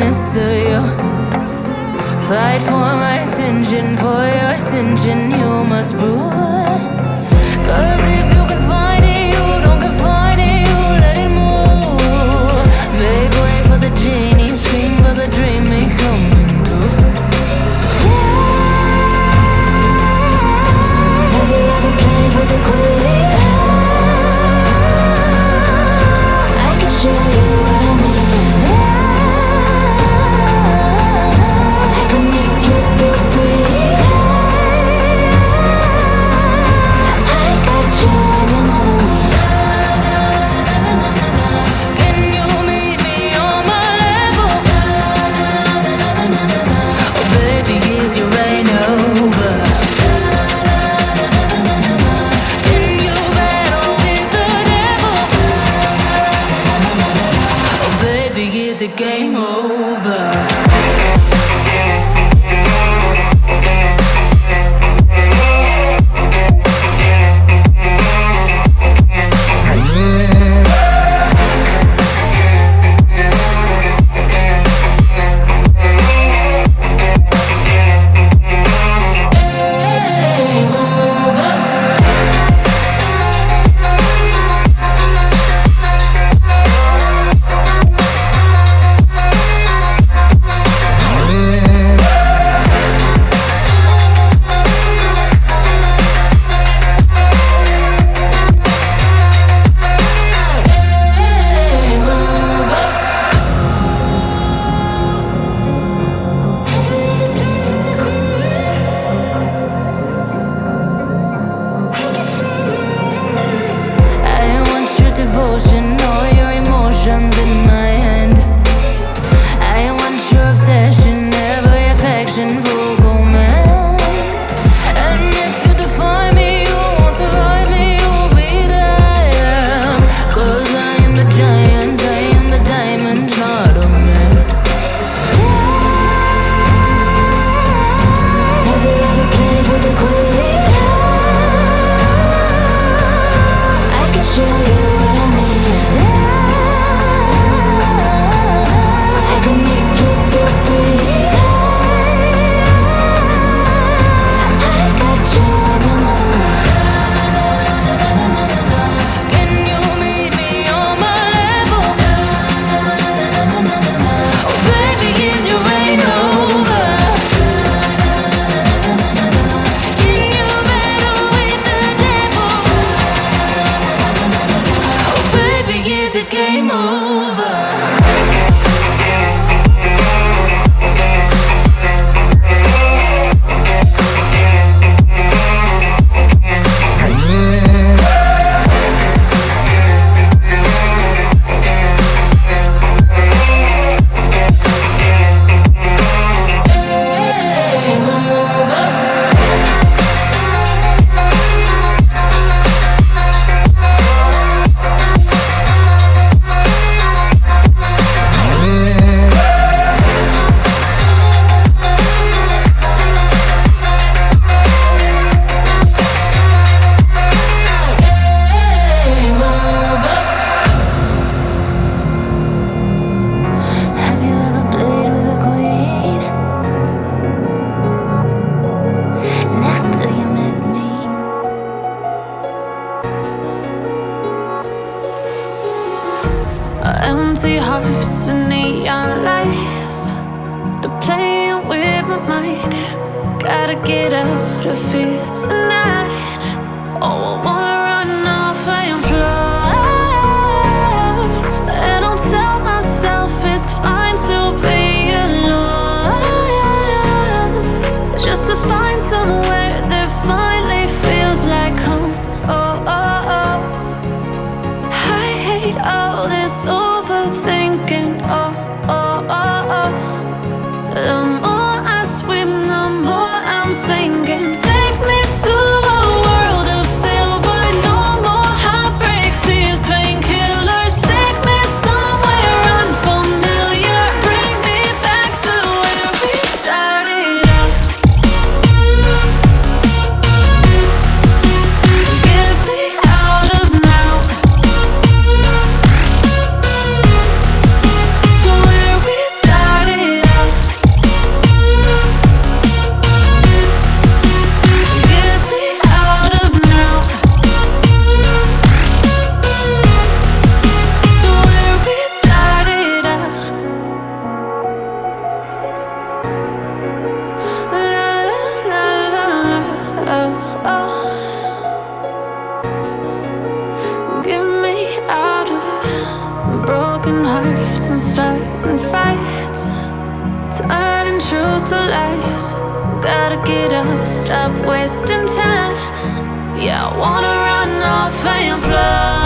promise to you. Fight for my attention, for your ascension, you must prove it. 'Cause if you can find it, you don't confine it, you let it move. Make way for the genie, scream for the dream, may coming through. Have you ever played with a queen? I can show you what I mean. I can make you feel free. I got you in another me. Can you meet me on my level? Oh baby, is your reign over? Can you battle with the devil? Oh baby, is the game over? All your emotions in my hand. I want your obsession, every affection, full command. And if you define me, you won't survive me, you'll be there. 'Cause I am the giant, I am the diamond, not a man. Have you ever played with a queen? I can show you what I mean. I can make you feel free. I got you in another me. Can you meet me on my level? Oh baby, is your reign over? Can you battle with the devil? Oh baby, is the game over? Have you ever played with a queen? Not till you met me. Empty hearts and neon lights, they're playing with my mind. Gotta get out of here tonight. Oh, I wanna run off and float. And I'll tell myself it's fine to be alone, just to find somewhere that finally feels like home. Oh, oh, oh. I hate all this overthinking. Oh, oh, oh, oh. The more I swim, the more I'm sinking. Take me to a world of silver. No more heartbreaks, tears, painkillers. Take me somewhere unfamiliar. Bring me back to where we started out. Get me out of now. To where we started brutalized. Gotta get up, stop wasting time. Yeah, I wanna run off and fly.